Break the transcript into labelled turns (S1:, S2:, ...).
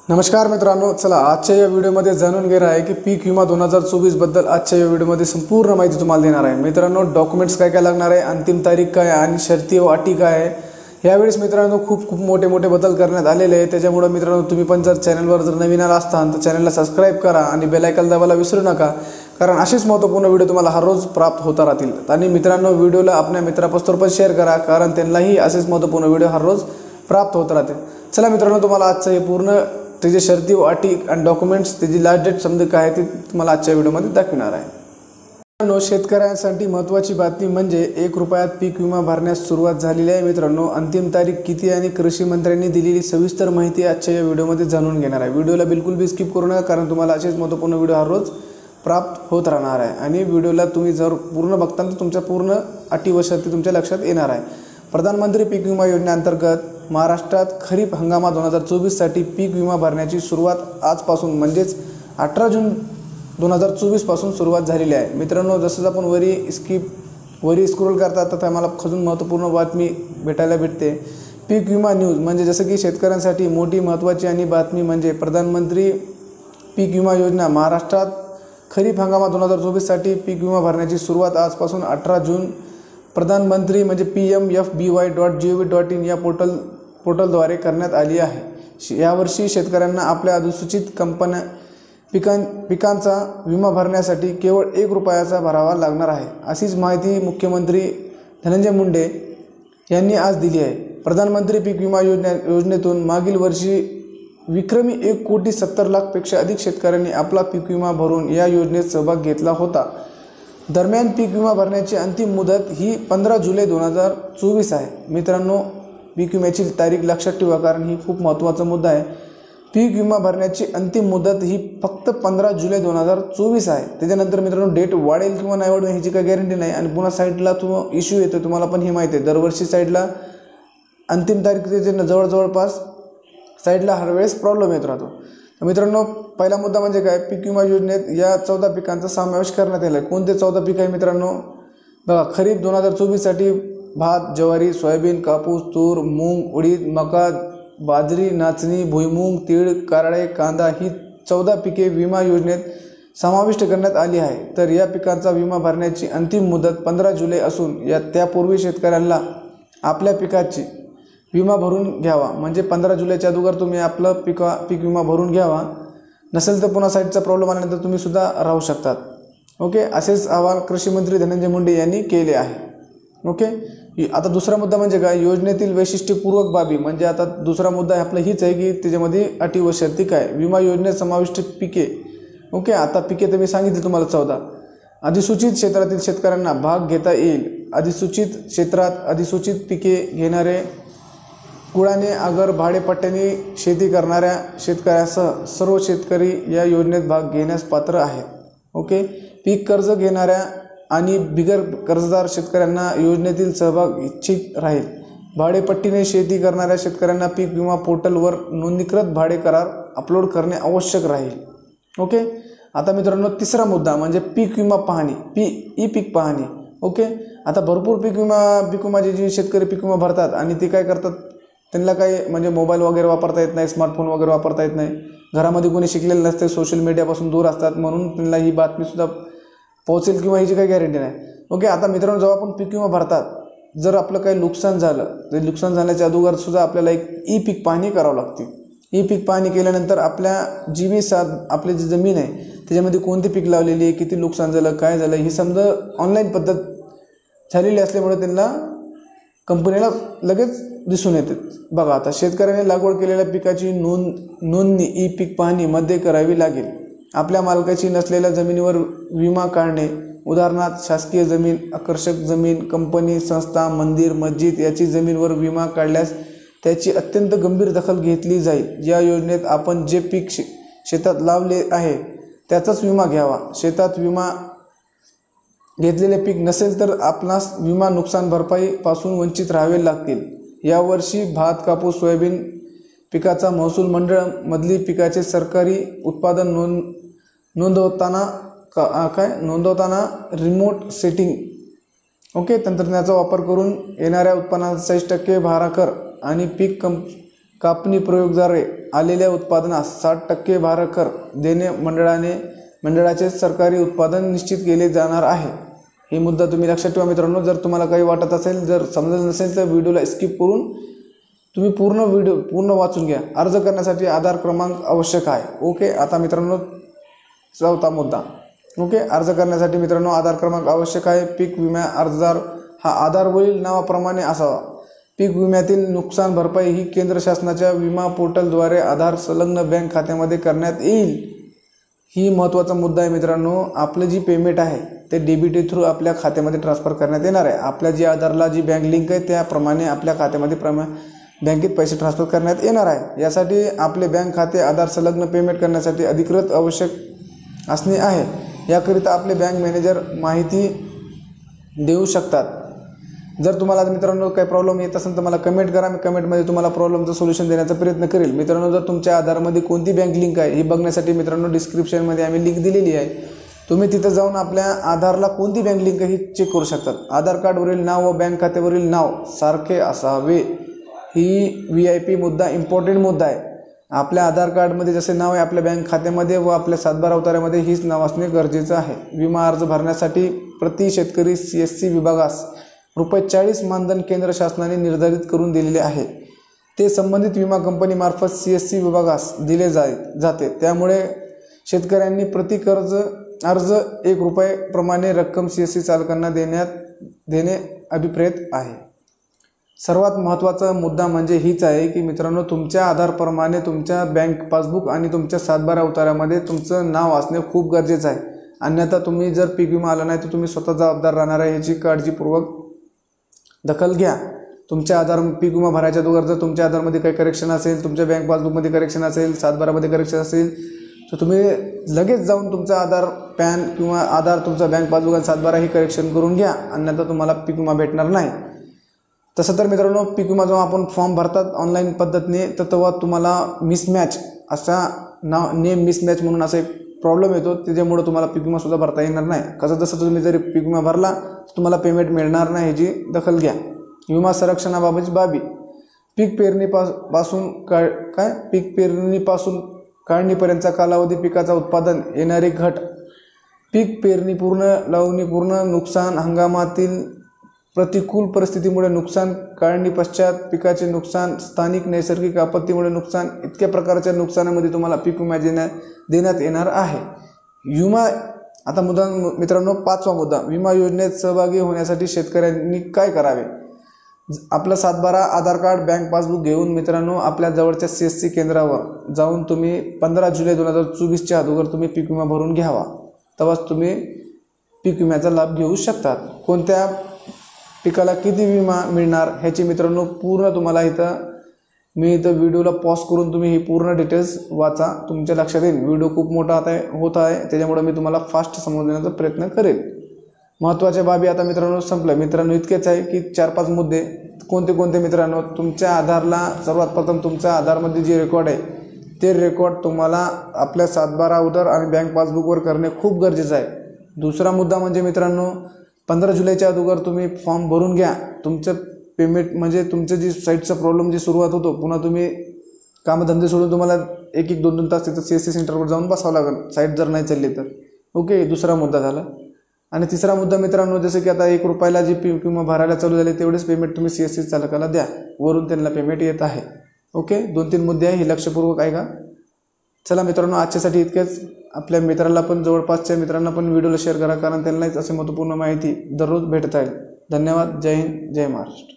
S1: नमस्कार मित्रांनो, चला आजच्या या व्हिडिओमध्ये जाणून घेणार आहे की पीक विमा 2024 बद्दल आजच्या या व्हिडिओमध्ये संपूर्ण माहिती तुम्हाला देणार आहे। मित्रांनो, डॉक्युमेंट्स काय काय लागणार आहे, अंतिम तारीख काय आणि शर्ती व अटी काय आहे, यावेळेस मित्रांनो खूप मोठे बदल करण्यात आलेले आहे। त्याच्यामुळे मित्रांनो तुम्ही पण जर चॅनलवर जर नवीन आला असताल तर चॅनलला सबस्क्राइब करा आणि बेल आयकॉन दाबायला विसरू नका, कारण असेच महत्त्वपूर्ण व्हिडिओ तुम्हाला हर रोज प्राप्त होता राहतील। आणि मित्रांनो, व्हिडिओला आपल्या मित्रांपासून पण शेअर करा, कारण त्यांनाही असेच महत्त्वपूर्ण व्हिडिओ हर रोज प्राप्त होत राहतील। चला मित्रांनो, तुम्हाला आजचं हे पूर्ण त्याची शर्ती व अटी आणि डॉक्युमेंट्स त्याची लास्ट डेट समजा काय ते तुम्हाला आजच्या व्हिडिओमध्ये दाखवणार आहे। मित्रांनो, शेतकऱ्यांसाठी महत्त्वाची बातमी म्हणजे 1 रुपयात पीक विमा भरण्यास सुरुवात झालेली आहे। मित्रांनो, अंतिम तारीख किती आणि कृषी मंत्र्यांनी दिलेली सविस्तर माहिती आजच्या या व्हिडिओमध्ये जाणून घेणार आहे। व्हिडिओला बिलकुल भी स्किप करू नका, कारण तुम्हाला असेच महत्त्वपूर्ण व्हिडिओ हर रोज प्राप्त होत राहणार आहे। आणि व्हिडिओला तुम्ही जर पूर्ण बघता तर तुमच्या पूर्ण अटी व शर्ती तुमच्या लक्षात येणार आहे। प्रधानमंत्री पीक विमा योजनेअंतर्गत महाराष्ट्रात खरीप हंगामा 2024 साठी पीक विमा भरण्याची सुरुवात आजपासून म्हणजेच 18 जून 2024 पासून सुरुवात झालेली आहे। मित्रांनो, जसं आपण वरी स्क्रोल करतात तर आम्हाला अजून महत्त्वपूर्ण बातमी भेटायला भेटते। पीक विमा न्यूज म्हणजे जसं की शेतकऱ्यांसाठी मोठी महत्त्वाची आणि बातमी म्हणजे प्रधानमंत्री पीक विमा योजना महाराष्ट्रात खरीप हंगामा 2024 साठी पीक विमा भरण्याची सुरुवात आजपासून 18 जून प्रधानमंत्री म्हणजे pmfby.gov.in या पोर्टलद्वारे करण्यात आली आहे। यावर्षी शेतकऱ्यांना आपल्या अधिसूचित पिकांचा विमा भरण्यासाठी केवळ 1 रुपयाचा भरावा लागणार आहे, अशीच माहिती मुख्यमंत्री धनंजय मुंडे यांनी आज दिली आहे। प्रधानमंत्री पीक विमा योजनेतून मागील वर्षी विक्रमी 1,70,00,000 पेक्षा अधिक शेतकऱ्यांनी आपला पीक विमा भरून या योजनेत सहभाग घेतला होता। दरम्यान पीक विमा भरण्याची अंतिम मुदत ही 15 जुलै 2024 आहे। मित्रांनो, पीक विम्याची तारीख लक्षात ठेवा, कारण ही खूप महत्त्वाचा मुद्दा आहे। पीक विमा भरण्याची अंतिम मुदत ही फक्त 15 जुलै 2024 आहे। त्याच्यानंतर मित्रांनो डेट वाढेल किंवा नाही वाढेल ह्याची काही गॅरंटी नाही। आणि पुन्हा साईडला इश्यू येतो, तुम्हाला पण हे माहिती आहे, दरवर्षी साईडला अंतिम तारीख जवळपास साईडला हर वेळेस प्रॉब्लेम येत राहतो। मित्रांनो, पहिला मुद्दा म्हणजे काय, पीक विमा योजनेत या 14 पिकांचा समावेश करण्यात आला आहे। कोणते 14 पीक आहे मित्रांनो? बघा, खरीप 2024 साठी भात, ज्वारी, सोयाबीन, कापूस, तूर, मूग, उडीद, मका, बाजरी, नाचणी, भुईमूग, तीळ, कारळे, कांदा ही 14 पिके विमा योजनेत समाविष्ट करण्यात आली आहे। तर या पिकांचा विमा भरण्याची अंतिम मुदत 15 जुलै असून त्यापूर्वी शेतकऱ्यांना आपल्या पिकाची विमा भरून घ्यावा, म्हणजे 15 जुलैच्या अगोदर तुम्ही आपलं पीक विमा भरून घ्यावा। नसेल तर पुन्हा साईडचा प्रॉब्लेम आल्यानंतर तुम्ही सुद्धा राहू शकतात। ओके, असेच अहवाल कृषी मंत्री धनंजय मुंडे यांनी केले आहे। ओके, आता दुसरा मुद्दा म्हणजे काय, योजनेतील वैशिष्ट्यपूर्वक बाबी म्हणजे आता दुसरा मुद्दा आपला हीच आहे की त्याच्यामध्ये अटी व शर्ती काय, विमा योजनेत समाविष्ट पिके। ओके, आता पिके तर मी सांगितले तुम्हाला 14। अधिसूचित क्षेत्रातील शेतकऱ्यांना भाग घेता येईल। अधिसूचित क्षेत्रात अधिसूचित पिके घेणारे कुळाने, आगर, भाडेपट्ट्याने शेती करणाऱ्या शेतकऱ्यासह सर्व शेतकरी या योजनेत भाग घेण्यास पात्र आहेत। ओके, पीक कर्ज घेणाऱ्या आणि बिगर कर्जदार शेतकऱ्यांना योजनेतील सहभाग इच्छित राहील। भाडेपट्टीने शेती करणाऱ्या शेतकऱ्यांना पीक विमा पोर्टलवर नोंदणीकृत भाडे करार अपलोड करणे आवश्यक राहील। ओके, आता मित्रांनो तिसरा मुद्दा म्हणजे पीक विमा पाहणी, ई पीक पाहणी। ओके, आता भरपूर पीक विमाचे जे शेतकरी पीक विमा भरतात आणि ते काय करतात, त्यांना काही म्हणजे मोबाईल वगैरे वापरता येत नाही, स्मार्टफोन वगैरे वापरता येत नाही, घरामध्ये कोणी शिकलेलं नसते, सोशल मीडियापासून दूर असतात, म्हणून त्यांना ही बातमीसुद्धा पोहोचेल किंवा ह्याची काही गॅरंटी नाही। ओके, आता मित्रांनो, जेव्हा आपण पीक विमा भरतात, जर आपलं काही नुकसान झालं तर नुकसान झाल्याच्या अगोदर सुद्धा आपल्याला एक ई पीक पाहणी करावं लागते। ई पीक पाहणी केल्यानंतर आपल्या आपली जी जमीन आहे त्याच्यामध्ये कोणती पीक लावलेली आहे, किती नुकसान झालं, काय झालं, ही समजा ऑनलाईन पद्धत झालेली असल्यामुळे त्यांना कंपनीला लगेच दिसून येते। बघा, आता शेतकऱ्याने लागवड केलेल्या पिकाची नोंदणी ई पीक पाहणीमध्ये करावी लागेल। आपल्या मालकाची नसलेल्या जमिनीवर विमा काढणे, उदाहरणार्थ शासकीय जमीन, आकर्षक जमीन, कंपनी, संस्था, मंदिर, मस्जिद याची जमीनवर विमा काढल्यास त्याची अत्यंत गंभीर दखल घेतली जाईल। या योजनेत आपण जे पीक शेतात लावले आहे त्याचाच विमा घ्यावा। शेतात विमा घेतलेले पीक नसेल तर आपणास विमा नुकसान भरपाई पासून वंचित राहावे लागतील। यावर्षी भात, कापूस, सोयाबीन पिकाचा महसूल मंडळ मधली पिकाचे सरकारी उत्पादन नोंदवताना रिमोट सेटिंग तंत्रज्ञानाचा वापर करून येणाऱ्या उत्पन्नाचा 40% भाराकर आणि पीक कापणी प्रयोगद्वारे आलेल्या उत्पादनास 60% भारकर देणे मंडळाचे सरकारी उत्पादन निश्चित केले जाणार आहे। ही मुद्दा तुम्ही लक्षात ठेवा मित्रांनो। जर तुम्हाला काही वाटत असेल, जर समजलं नसेल तर व्हिडिओला स्किप करून तुम्ही पूर्ण वाचून घ्या। अर्ज करण्यासाठी आधार क्रमांक आवश्यक आहे। ओके, आता मित्रांनो चौथा मुद्दा। ओके, अर्ज करण्यासाठी मित्रांनो आधार क्रमांक आवश्यक आहे। पीक विमा अर्जदार हा आधारवरील नावाप्रमाणे असावा। पीक विम्यातील नुकसान भरपाई ही केंद्र शासनाच्या विमा पोर्टलद्वारे आधार संलग्न बँक खात्यामध्ये करण्यात येईल। ही महत्त्वाचा मुद्दा आहे मित्रांनो। आपलं जी पेमेंट आहे ते डीबीटी थ्रू आपल्या खात्यामध्ये ट्रान्सफर करण्यात येणार आहे। आपल्या जी आधारला जी बँक लिंक आहे त्याप्रमाणे आपल्या खात्यामध्ये बँकेत पैसे ट्रान्सफर करण्यात येणार आहे। यासाठी आपले बँक खाते आधार संलग्न पेमेंट करण्यासाठी अधिकृत आवश्यक असणे आहे। याकरिता आपले बँक मॅनेजर माहिती देऊ शकतात। जर तुम्हाला मित्रांनो काही प्रॉब्लेम येत असेल तर मला कमेंट करा। मी कमेंटमध्ये तुम्हाला प्रॉब्लेमचं सोल्युशन देण्याचा प्रयत्न करेल। मित्रांनो, जर तुमच्या आधारमध्ये कोणती बँक लिंक आहे हे बघण्यासाठी मित्रांनो डिस्क्रिप्शनमध्ये आम्ही लिंक दिलेली आहे। तुम्ही तिथे जाऊन आपल्या आधारला कोणती बँक लिंक आहे हे चेक करू शकतात। आधार कार्डवरील नाव व बँक खात्यावरील नाव सारखे असावे। ही VIP मुद्दा इम्पॉर्टंट मुद्दा आहे। आपल्या आधार कार्डमध्ये जसे नाव आहे आपल्या बँक खात्यामध्ये व आपल्या 7/12 उतार्यामध्ये हीच नाव असणे गरजेचं आहे। विमा अर्ज भरण्यासाठी प्रति शेतकरी CSC विभागास ₹40 मानधन केंद्र शासनाने निर्धारित करून दिलेले आहे। ते संबंधित विमा कंपनीमार्फत CSC विभागास दिले जाते। त्यामुळे शेतकऱ्यांनी प्रति अर्ज ₹1 प्रमाणे रक्कम CSC चालकांना देणे अभिप्रेत आहे। सर्वात महत्त्वाचा मुद्दा म्हणजे हीच आहे की मित्रांनो, तुमच्या आधारप्रमाणे तुमच्या बँक पासबुक आणि तुमच्या 7/12 उतार्यामध्ये तुमचं नाव असणे खूप गरजेचं आहे। अन्यथा तुम्ही जर पीक विमा आला नाही तर तुम्ही स्वतः जबाबदार राहणार आहे। याची काळजीपूर्वक दखल घ्या। तुमच्या आधार पीक विमा भरायच्या अगोदर जर तुमच्या आधारमध्ये काही करेक्शन असेल, तुमच्या बँक पासबुकमध्ये करेक्शन असेल, 7/12मध्ये करेक्शन असेल तर तुम्ही लगेच जाऊन तुमचा आधार पॅन किंवा आधार तुमचा बँक पासबुक आणि 7/12 हे करेक्शन करून घ्या। अन्यथा तुम्हाला पीक विमा भेटणार नाही। तसं तर मित्रांनो, पीक विमा जेव्हा आपण फॉर्म भरतात ऑनलाईन पद्धतीने तर तेव्हा तुम्हाला मिसमॅच असा नेम मिसमॅच म्हणून असा एक प्रॉब्लेम येतो। त्याच्यामुळे तुम्हाला पीक विमा सुद्धा भरता येणार नाही। जसं तुम्ही जरी पीक विमा भरला तर तुम्हाला पेमेंट मिळणार नाही। ह्याची दखल घ्या। विमा संरक्षणाबाबतची बाबी पीक पेरणीपासून काढणीपर्यंतचा कालावधी, पिकाचा उत्पादन, येणारी घट, पीक पेरणी पूर्ण, लावणी पूर्ण, नुकसान, हंगामातील प्रतिकूल परिस्थितीमुळे नुकसान, काढणी पश्चात पिकाचे नुकसान, स्थानिक नैसर्गिक आपत्तीमुळे नुकसान, इतक्या प्रकारच्या नुकसानामध्ये तुम्हाला पीक विमा देण्यात येणार आहे। आता मुद्दा मित्रांनो 5वा मुद्दा, विमा योजनेत सहभागी होण्यासाठी शेतकऱ्यांनी काय करावे। आपलं 7/12 आधार कार्ड, बँक पासबुक घेऊन मित्रांनो आपल्या जवळच्या CSC केंद्रावर जाऊन तुम्ही 15 जुलै 2024च्या अगोदर तुम्ही पीक विमा भरून घ्यावा। तेव्हाच तुम्ही पीक विम्याचा लाभ घेऊ शकतात। कोणत्या पिकाला किती विमा मिळणार ह्याची मित्रांनो पूर्ण तुम्हाला मी इथं व्हिडिओला पॉज करून तुम्ही ही पूर्ण डिटेल्स वाचा, तुमच्या लक्षात येईल। व्हिडिओ खूप मोठा होत आहे त्याच्यामुळे मी तुम्हाला फास्ट समजण्याचा प्रयत्न करेल। महत्त्वाच्या बाबी आता मित्रांनो संपलं। मित्रांनो इतकेच आहे की 4-5 मुद्दे कोणते मित्रांनो, तुमच्या आधारला सर्वात प्रथम तुमच्या आधारमध्ये जे रेकॉर्ड आहे ते रेकॉर्ड तुम्हाला आपल्या 7/12 उतार आणि बँक पासबुकवर करणे खूप गरजेचं आहे। दुसरा मुद्दा म्हणजे मित्रांनो 15 जुलैच्या अगोदर तुम्ही फॉर्म भरून घ्या। तुमचं पेमेंट म्हणजे तुमचं जी साईटचा प्रॉब्लेम जी सुरुवात होतो, पुन्हा तुम्ही कामधंदे सोडून तुम्हाला 1-1, 2-2 तास तिथं CSC सेंटरवर जाऊन बसावं लागेल साईट जर नाही चालली तर। ओके, दुसरा मुद्दा झाला। आणि तिसरा मुद्दा मित्रांनो, जसं की आता ₹1 जी पीक विमा भरायला चालू झाले तेवढेच पेमेंट तुम्ही CSC चालकाला द्या, वरून त्यांना पेमेंट येत आहे। ओके, 2-3 मुद्दे आहे, हे लक्षपूर्वक ऐका। चला मित्रांनो, आजच्यासाठी इतकेच। आपल्या मित्रांना पण, जवळपासच्या मित्रांना पण व्हिडिओला शेअर करा, कारण त्यांनाच असे महत्त्वपूर्ण माहिती दररोज भेटत आहे। धन्यवाद। जय हिंद, जय महाराष्ट्र।